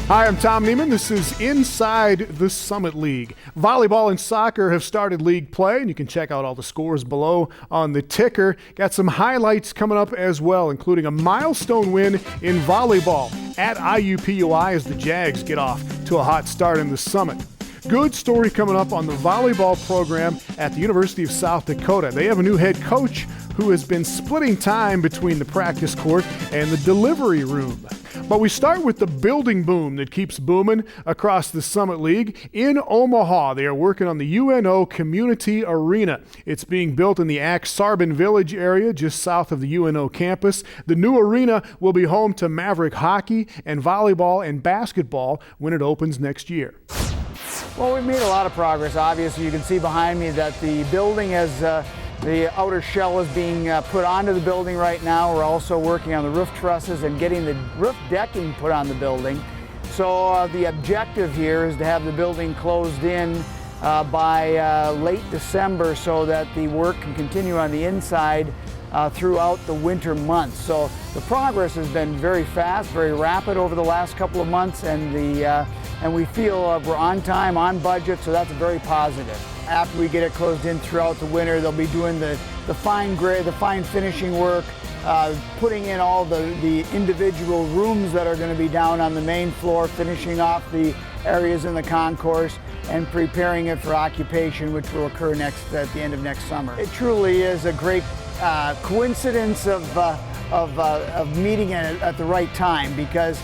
Hi, I'm Tom Neiman. This is Inside the Summit League. Volleyball and soccer have started league play, and you can check out all the scores below on the ticker. Got some highlights coming up as well, including a milestone win in volleyball at IUPUI as the Jags get off to a hot start in the Summit. Good story coming up on the volleyball program at the University of South Dakota. They have a new head coach who has been splitting time between the practice court and the delivery room. But we start with the building boom that keeps booming across the Summit League. In Omaha, they are working on the UNO Community Arena. It's being built in the Ak-Sarbon Village area just south of the UNO campus. The new arena will be home to Maverick hockey and volleyball and basketball when it opens next year. Well, we've made a lot of progress. Obviously, you can see behind me that the building the outer shell is being put onto the building right now. We're also working on the roof trusses and getting the roof decking put on the building. So the objective here is to have the building closed in by late December so that the work can continue on the inside throughout the winter months. So the progress has been very fast, very rapid over the last couple of months, and we feel we're on time, on budget, so that's very positive. After we get it closed in throughout the winter, they'll be doing the fine grade, the fine finishing work, putting in all the individual rooms that are going to be down on the main floor, finishing off the areas in the concourse, and preparing it for occupation, which will occur at the end of next summer. It truly is a great coincidence of meeting at the right time, because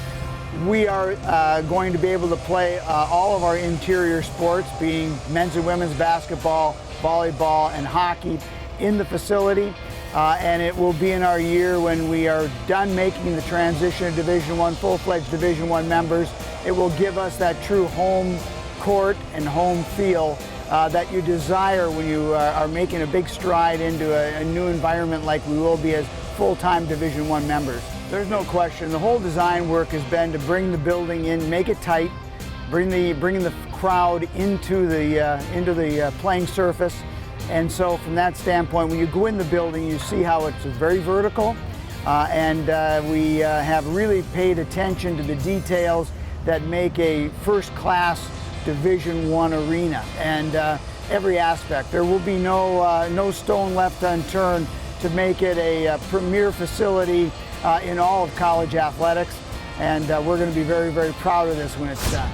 we are going to be able to play all of our interior sports, being men's and women's basketball, volleyball, and hockey in the facility. And it will be in our year when we are done making the transition to Division I, full-fledged Division I members. It will give us that true home court and home feel that you desire when you are making a big stride into a new environment like we will be as full-time Division I members. There's no question. The whole design work has been to bring the building in, make it tight, bring the crowd into the playing surface. And so from that standpoint, when you go in the building, you see how it's very vertical, and we have really paid attention to the details that make a first-class Division I arena, and every aspect. There will be no stone left unturned to make it a premier facility in all of college athletics, and we're going to be very, very proud of this when it's done.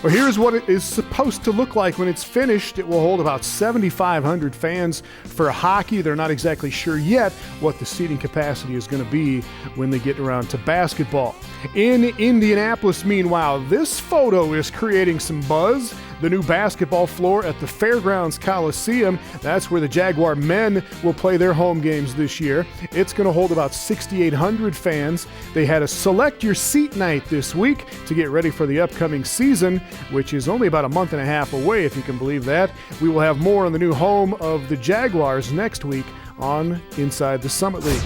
Well, here's what it is supposed to look like when it's finished. It will hold about 7,500 fans for hockey. They're not exactly sure yet what the seating capacity is going to be when they get around to basketball. In Indianapolis, meanwhile, this photo is creating some buzz. The new basketball floor at the Fairgrounds Coliseum, that's where the Jaguar men will play their home games this year. It's going to hold about 6,800 fans. They had a select your seat night this week to get ready for the upcoming season, which is only about a month and a half away, if you can believe that. We will have more on the new home of the Jaguars next week on Inside the Summit League.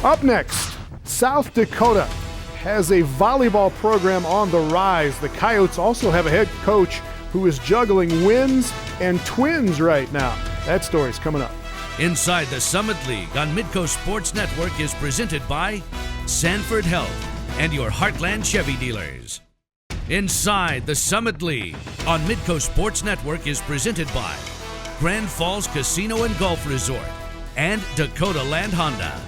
Up next, South Dakota has a volleyball program on the rise. The Coyotes also have a head coach who is juggling wins and twins right now. That story's coming up. Inside the Summit League on Midco Sports Network is presented by Sanford Health and your Heartland Chevy dealers. Inside the Summit League on Midco Sports Network is presented by Grand Falls Casino and Golf Resort and Dakota Land Honda.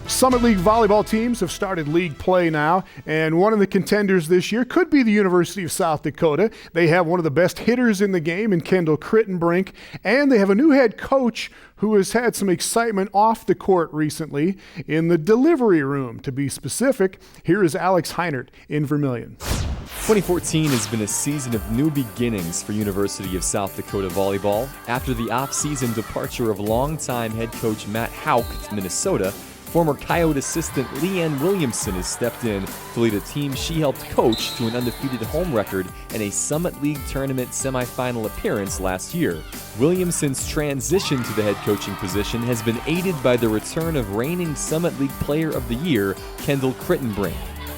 Summit League volleyball teams have started league play now, and one of the contenders this year could be the University of South Dakota. They have one of the best hitters in the game in Kendall Crittenbrink, and they have a new head coach who has had some excitement off the court recently in the delivery room. To be specific, here is Alex Heinert in Vermillion. 2014 has been a season of new beginnings for University of South Dakota volleyball. After the off-season departure of longtime head coach Matt Hauk to Minnesota, former Coyote assistant Leanne Williamson has stepped in to lead a team she helped coach to an undefeated home record and a Summit League tournament semifinal appearance last year. Williamson's transition to the head coaching position has been aided by the return of reigning Summit League Player of the Year, Kendall Crittenbrink.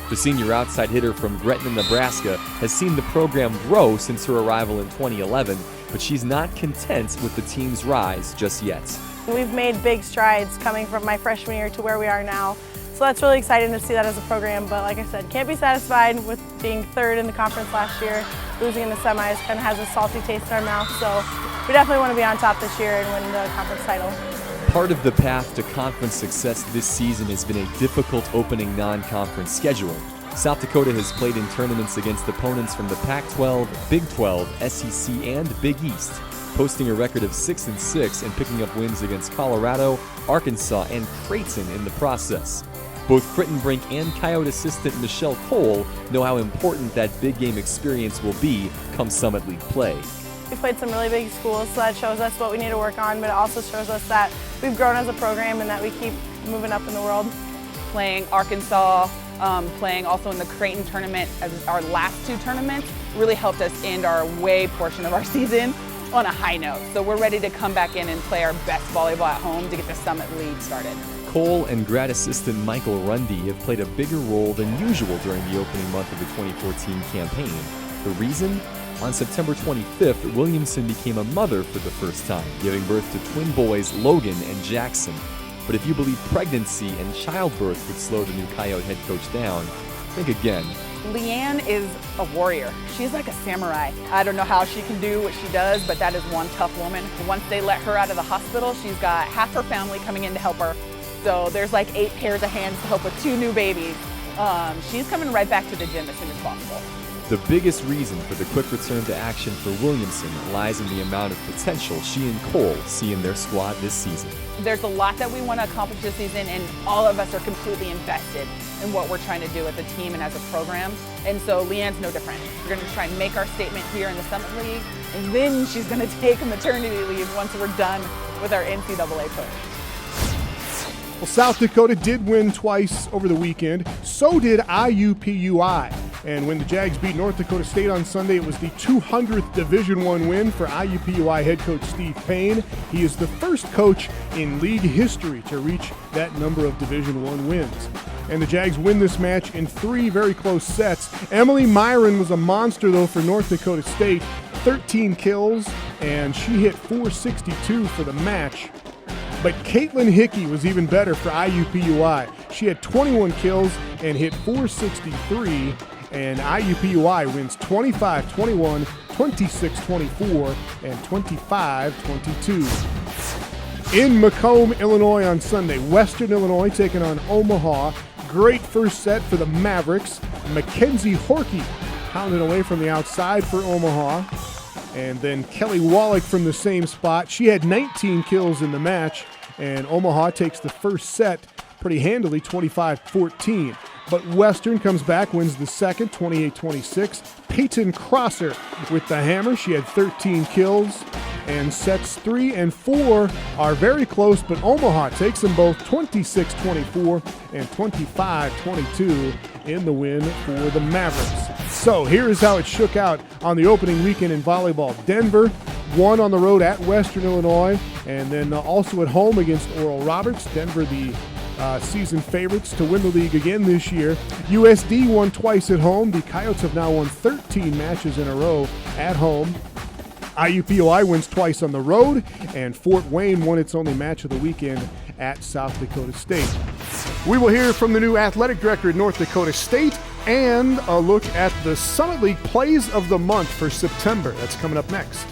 The senior outside hitter from Gretna, Nebraska, has seen the program grow since her arrival in 2011, but she's not content with the team's rise just yet. We've made big strides coming from my freshman year to where we are now. So that's really exciting to see that as a program, but like I said, can't be satisfied with being third in the conference last year, losing in the semis kind of has a salty taste in our mouth. So we definitely want to be on top this year and win the conference title. Part of the path to conference success this season has been a difficult opening non-conference schedule. South Dakota has played in tournaments against opponents from the Pac-12, Big 12, SEC, and Big East, posting a record of 6-6 and picking up wins against Colorado, Arkansas, and Creighton in the process. Both Crittenbrink and Coyote assistant Michelle Cole know how important that big game experience will be come Summit League play. We've played some really big schools, so that shows us what we need to work on, but it also shows us that we've grown as a program and that we keep moving up in the world. Playing Arkansas, playing also in the Creighton tournament as our last two tournaments really helped us end our away portion of our season on a high note. So we're ready to come back in and play our best volleyball at home to get the Summit League started. Cole and grad assistant Michael Rundy have played a bigger role than usual during the opening month of the 2014 campaign. The reason? On September 25th, Williamson became a mother for the first time, giving birth to twin boys Logan and Jackson. But if you believe pregnancy and childbirth would slow the new Coyote head coach down, think again. Leanne is a warrior. She's like a samurai. I don't know how she can do what she does, but that is one tough woman. Once they let her out of the hospital, she's got half her family coming in to help her. So there's like 8 pairs of hands to help with 2 new babies. She's coming right back to the gym as soon as possible. The biggest reason for the quick return to action for Williamson lies in the amount of potential she and Cole see in their squad this season. There's a lot that we want to accomplish this season, and all of us are completely invested in what we're trying to do as a team and as a program. And so Leanne's no different. We're going to try and make our statement here in the Summit League, and then she's going to take a maternity leave once we're done with our NCAA push. Well, South Dakota did win twice over the weekend. So did IUPUI. And when the Jags beat North Dakota State on Sunday, it was the 200th Division I win for IUPUI head coach Steve Payne. He is the first coach in league history to reach that number of Division I wins. And the Jags win this match in 3 very close sets. Emily Myron was a monster, though, for North Dakota State. 13 kills, and she hit .462 for the match. But Caitlin Hickey was even better for IUPUI. She had 21 kills and hit .463, and IUPUI wins 25-21, 26-24, and 25-22. In Macomb, Illinois on Sunday, Western Illinois taking on Omaha. Great first set for the Mavericks. Mackenzie Horkey pounded away from the outside for Omaha. And then Kelly Wallach from the same spot. She had 19 kills in the match, and Omaha takes the first set pretty handily, 25-14. But Western comes back, wins the second, 28-26. Peyton Crosser with the hammer. She had 13 kills, and sets 3 and 4 are very close, but Omaha takes them both 26-24 and 25-22 in the win for the Mavericks. So here is how it shook out on the opening weekend in volleyball. Denver won on the road at Western Illinois, and then also at home against Oral Roberts. Denver, the season favorites to win the league again this year. USD won twice at home. The Coyotes have now won 13 matches in a row at home. IUPUI wins twice on the road, and Fort Wayne won its only match of the weekend at South Dakota State. We will hear from the new athletic director at North Dakota State and a look at the Summit League Plays of the Month for September. That's coming up next.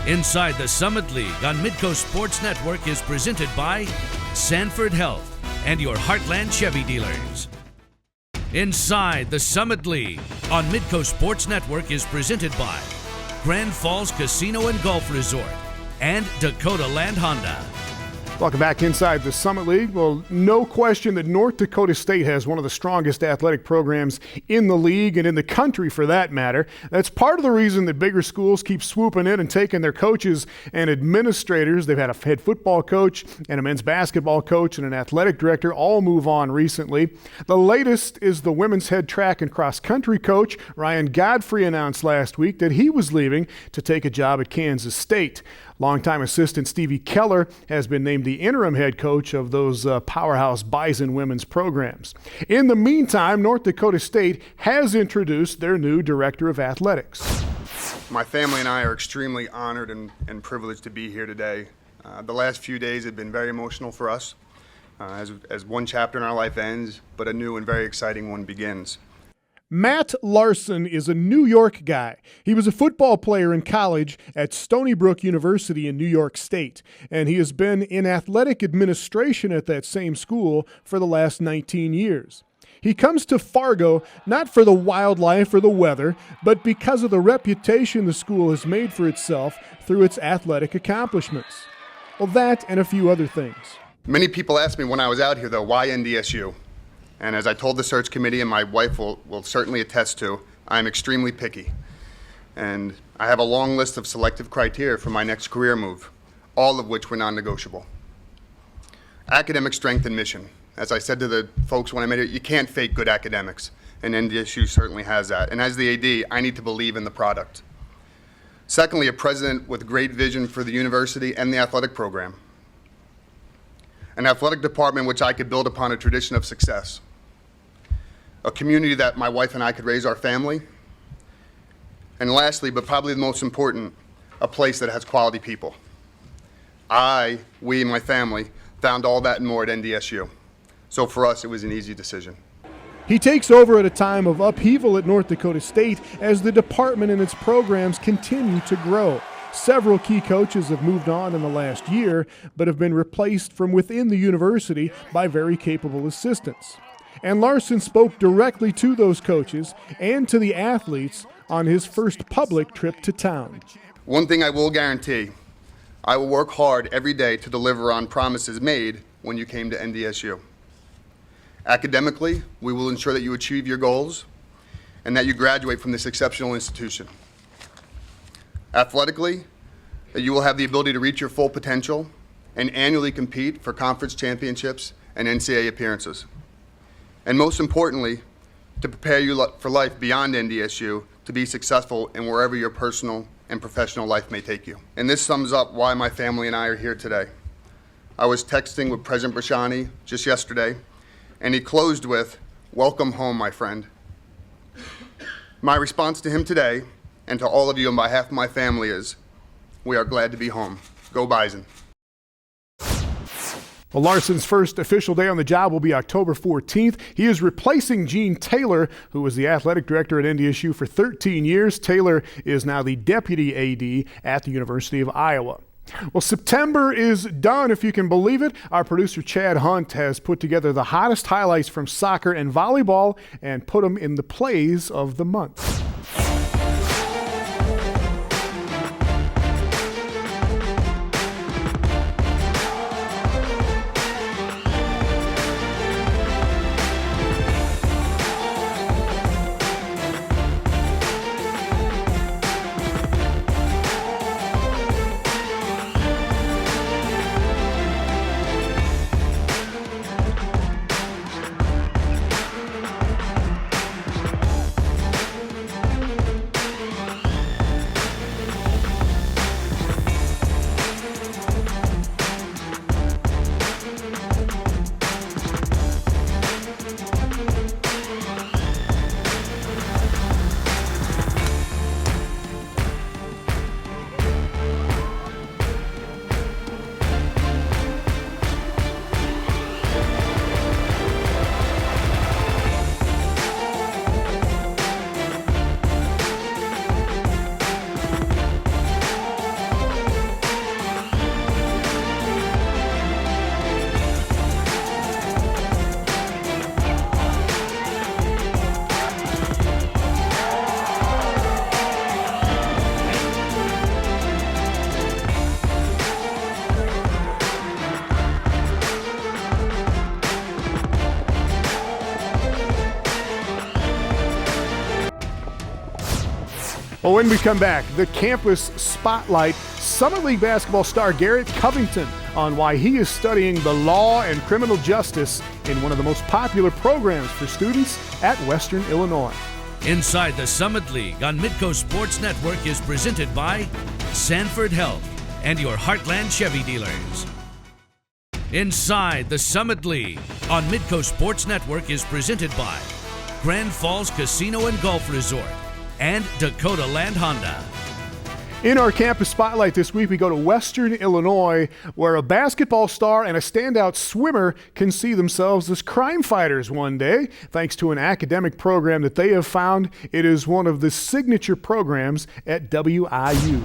Inside the Summit League on Midco Sports Network is presented by Sanford Health and your Heartland Chevy dealers. Inside the Summit League on Midco Sports Network is presented by Grand Falls Casino and Golf Resort and Dakota Land Honda. Welcome back inside the Summit League. Well, no question that North Dakota State has one of the strongest athletic programs in the league and in the country for that matter. That's part of the reason that bigger schools keep swooping in and taking their coaches and administrators. They've had a head football coach and a men's basketball coach and an athletic director all move on recently. The latest is the women's head track and cross country coach. Ryan Godfrey announced last week that he was leaving to take a job at Kansas State. Longtime assistant Stevie Keller has been named the interim head coach of those powerhouse Bison women's programs. In the meantime, North Dakota State has introduced their new director of athletics. My family and I are extremely honored and privileged to be here today. The last few days have been very emotional for us as one chapter in our life ends, but a new and very exciting one begins. Matt Larsen is a New York guy. He was a football player in college at Stony Brook University in New York State, and he has been in athletic administration at that same school for the last 19 years. He comes to Fargo not for the wildlife or the weather, but because of the reputation the school has made for itself through its athletic accomplishments. Well, that and a few other things. Many people asked me when I was out here, though, why NDSU? And as I told the search committee, and my wife will certainly attest to, I'm extremely picky. And I have a long list of selective criteria for my next career move, all of which were non-negotiable. Academic strength and mission. As I said to the folks when I met here, you can't fake good academics, and NDSU certainly has that. And as the AD, I need to believe in the product. Secondly, a president with great vision for the university and the athletic program. An athletic department which I could build upon a tradition of success. A community that my wife and I could raise our family. And lastly, but probably the most important, a place that has quality people. We and my family found all that and more at NDSU. So for us, it was an easy decision. He takes over at a time of upheaval at North Dakota State as the department and its programs continue to grow. Several key coaches have moved on in the last year, but have been replaced from within the university by very capable assistants. And Larsen spoke directly to those coaches and to the athletes on his first public trip to town. One thing I will guarantee, I will work hard every day to deliver on promises made when you came to NDSU. Academically, we will ensure that you achieve your goals and that you graduate from this exceptional institution. Athletically, that you will have the ability to reach your full potential and annually compete for conference championships and NCAA appearances. And most importantly, to prepare you for life beyond NDSU to be successful in wherever your personal and professional life may take you. And this sums up why my family and I are here today. I was texting with President Brashani just yesterday, and he closed with, "Welcome home, my friend." My response to him today, and to all of you on behalf of my family, is, we are glad to be home. Go Bison. Well, Larsen's first official day on the job will be October 14th. He is replacing Gene Taylor, who was the athletic director at NDSU for 13 years. Taylor is now the deputy AD at the University of Iowa. Well, September is done, if you can believe it. Our producer, Chad Hunt, has put together the hottest highlights from soccer and volleyball and put them in the plays of the month. Well, when we come back, the campus spotlight, Summit League basketball star Garrett Covington on why he is studying the law and criminal justice in one of the most popular programs for students at Western Illinois. Inside the Summit League on Midco Sports Network is presented by Sanford Health and your Heartland Chevy dealers. Inside the Summit League on Midco Sports Network is presented by Grand Falls Casino and Golf Resort and Dakota Land Honda. In our campus spotlight this week, we go to Western Illinois, where a basketball star and a standout swimmer can see themselves as crime fighters one day, thanks to an academic program that they have found. It is one of the signature programs at WIU.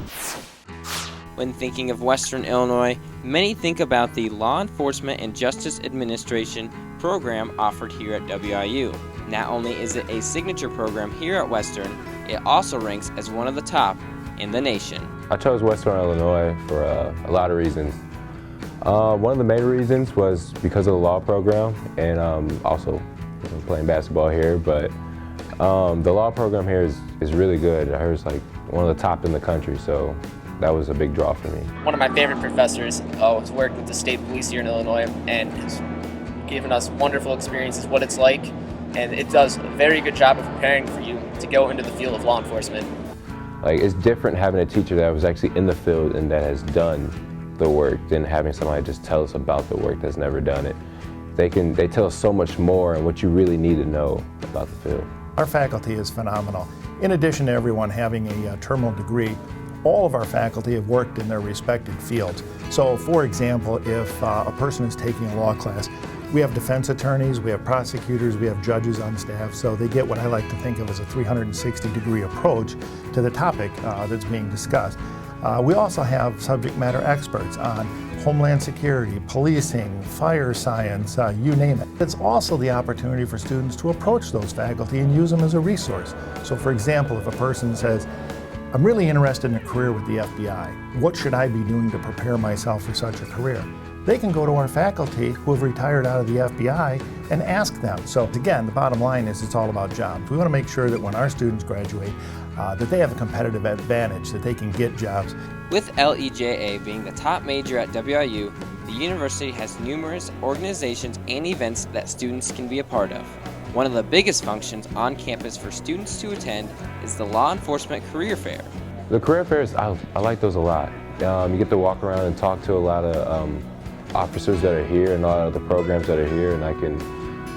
When thinking of Western Illinois, many think about the Law Enforcement and Justice Administration program offered here at WIU. Not only is it a signature program here at Western, it also ranks as one of the top in the nation. I chose Western Illinois for a lot of reasons. One of the main reasons was because of the law program and also playing basketball here, but the law program here is really good. I heard it's like one of the top in the country, so that was a big draw for me. One of my favorite professors has worked with the state police here in Illinois and has given us wonderful experiences, what it's like, and it does a very good job of preparing for you to go into the field of law enforcement. Like, it's different having a teacher that was actually in the field and that has done the work than having somebody just tell us about the work that's never done it. They tell us so much more and what you really need to know about the field. Our faculty is phenomenal. In addition to everyone having a terminal degree, all of our faculty have worked in their respected fields. So, for example, if a person is taking a law class, we have defense attorneys, we have prosecutors, we have judges on staff, so they get what I like to think of as a 360-degree approach to the topic that's being discussed. We also have subject matter experts on homeland security, policing, fire science, you name it. It's also the opportunity for students to approach those faculty and use them as a resource. So, for example, if a person says, I'm really interested in a career with the FBI. What should I be doing to prepare myself for such a career? They can go to our faculty who have retired out of the FBI and ask them. So again, the bottom line is it's all about jobs. We want to make sure that when our students graduate, that they have a competitive advantage, that they can get jobs. With LEJA being the top major at WIU, the university has numerous organizations and events that students can be a part of. One of the biggest functions on campus for students to attend is the Law Enforcement Career Fair. The career fairs, I like those a lot. You get to walk around and talk to a lot of officers that are here and a lot of the programs that are here, and I can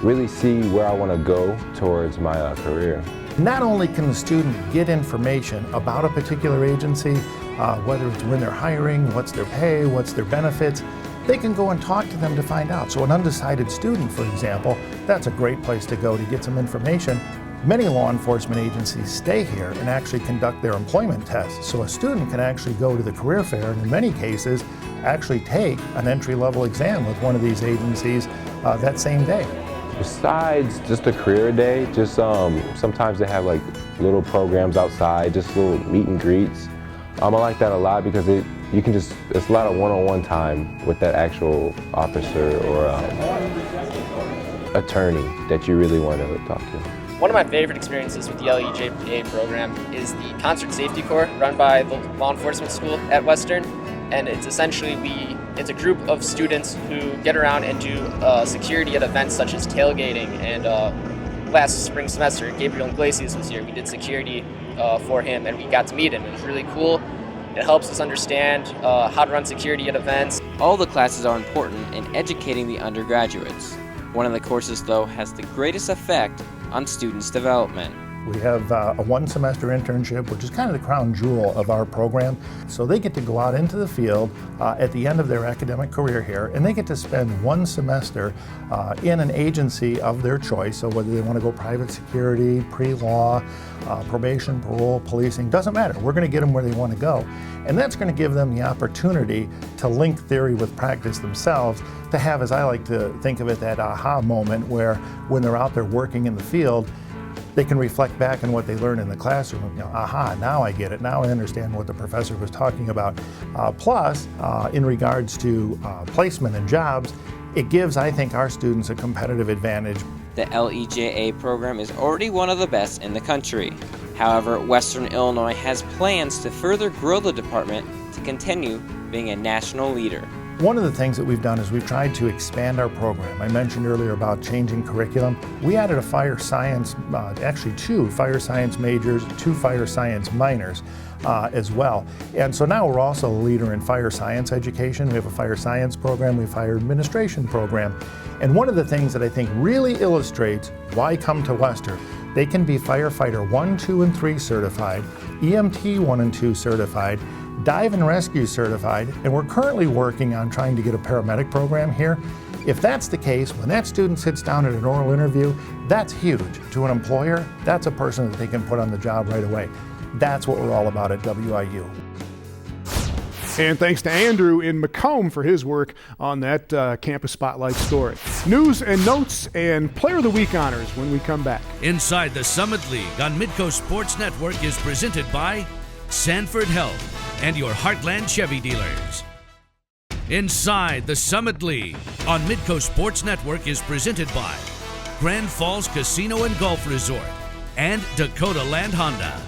really see where I want to go towards my career. Not only can the student get information about a particular agency, whether it's when they're hiring, what's their pay, what's their benefits, they can go and talk to them to find out. So an undecided student, for example, that's a great place to go to get some information. Many law enforcement agencies stay here and actually conduct their employment tests. So a student can actually go to the career fair and in many cases actually take an entry-level exam with one of these agencies that same day. Besides just a career day, just sometimes they have like little programs outside, just little meet and greets. I like that a lot because it's a lot of one-on-one time with that actual officer or attorney that you really want to talk to. One of my favorite experiences with the LEJA program is the Concert Safety Corps run by the Law Enforcement School at Western. And it's essentially, it's a group of students who get around and do security at events such as tailgating. And last spring semester, Gabriel Iglesias was here. We did security for him and we got to meet him. It was really cool. It helps us understand how to run security at events. All the classes are important in educating the undergraduates. One of the courses, though, has the greatest effect on students' development. We have a one-semester internship, which is kind of the crown jewel of our program. So they get to go out into the field at the end of their academic career here, and they get to spend one semester in an agency of their choice. So whether they want to go private security, pre-law, probation, parole, policing, doesn't matter. We're going to get them where they want to go. And that's going to give them the opportunity to link theory with practice themselves, to have, as I like to think of it, that aha moment where when they're out there working in the field, they can reflect back on what they learned in the classroom. Aha, now I get it. Now I understand what the professor was talking about. Plus, in regards to placement and jobs, it gives, I think, our students a competitive advantage. The LEJA program is already one of the best in the country. However, Western Illinois has plans to further grow the department to continue being a national leader. One of the things that we've done is we've tried to expand our program. I mentioned earlier about changing curriculum. We added a fire science, actually 2 fire science majors, 2 fire science minors as well. And so now we're also a leader in fire science education. We have a fire science program, we have a fire administration program. And one of the things that I think really illustrates why come to Western, They can be firefighter 1, 2, and 3 certified, EMT 1 and 2 certified, dive and rescue certified, and we're currently working on trying to get a paramedic program here. If that's the case, when that student sits down at an oral interview, that's huge. To an employer, that's a person that they can put on the job right away. That's what we're all about at WIU. And thanks to Andrew in Macomb for his work on that Campus Spotlight story. News and notes and Player of the Week honors when we come back. Inside the Summit League on Midco Sports Network is presented by Sanford Health and your Heartland Chevy dealers. Inside the Summit League on Midco Sports Network is presented by Grand Falls Casino and Golf Resort and Dakota Land Honda.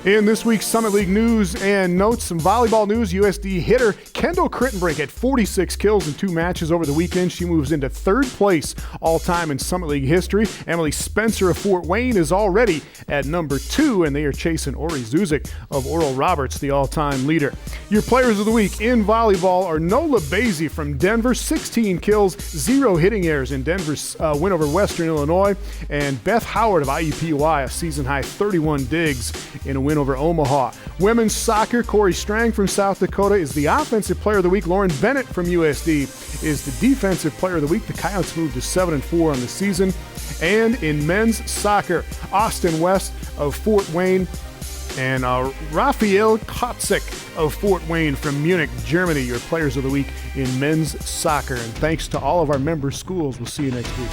In this week's Summit League news and notes, some volleyball news. USD hitter Kendall Crittenbrink had 46 kills in 2 matches over the weekend. She moves into 3rd place all-time in Summit League history. Emily Spencer of Fort Wayne is already at number 2, and they are chasing Ori Zuzik of Oral Roberts, the all-time leader. Your players of the week in volleyball are Nola Basie from Denver, 16 kills, 0 hitting errors in Denver's win over Western Illinois, and Beth Howard of IUPUI, a season-high 31 digs in a win over Omaha. Women's soccer, Corey Strang from South Dakota is the offensive player of the week. Lauren Bennett from USD is the defensive player of the week. The Coyotes moved to 7-4 on the season. And in men's soccer, Austin West of Fort Wayne and Raphael Kotzek of Fort Wayne from Munich, Germany, your players of the week in men's soccer. And thanks to all of our member schools. We'll see you next week.